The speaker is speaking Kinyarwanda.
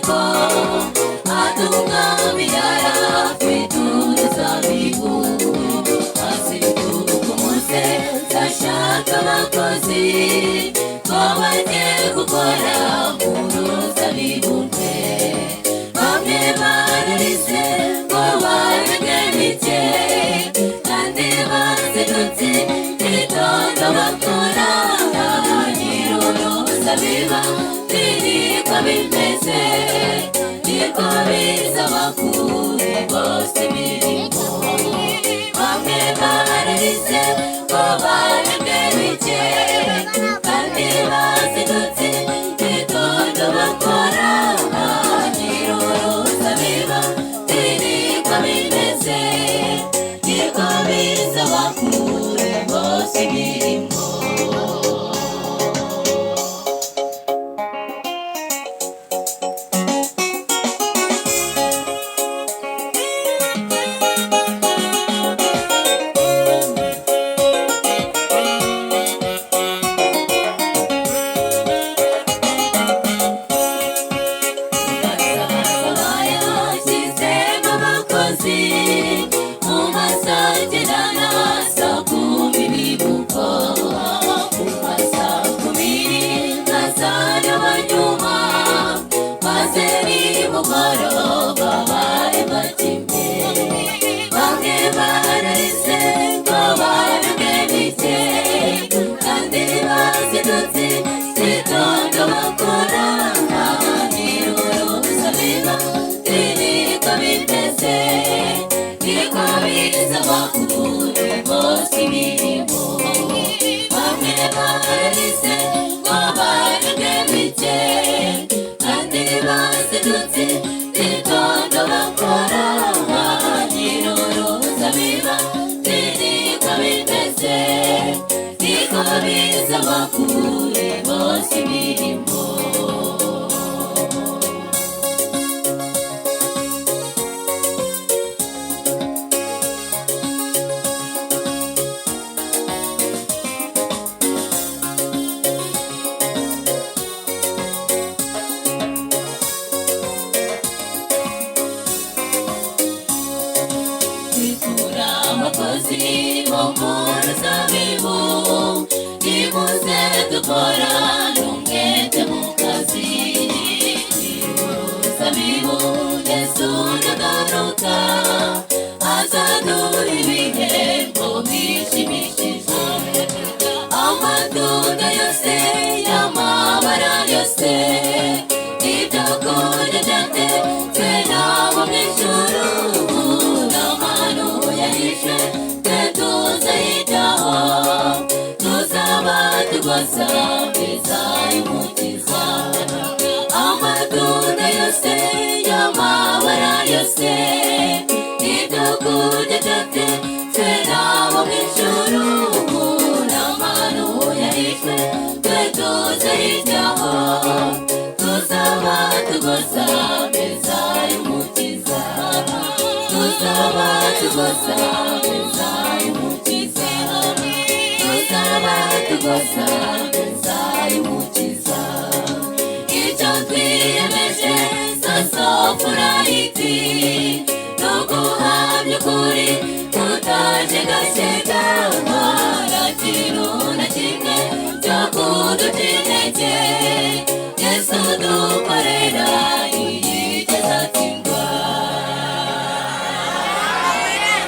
ko atungami yarafitunzabibu asitukumuse zashaka abakozi ko bagiye gukora uruzabibu rwe bamwe bararize ngo barenge bike kandi bazindutse itondo bakora nyir'uruzabiba niko bimeze niko bizaba kuri bose imirimo bamwe bararize ngo barenge bike kandi bazindutse itondo bakora nyir'uruzabiba niko bimeze niko bizaba kuri bose imirimo. Yesu dukore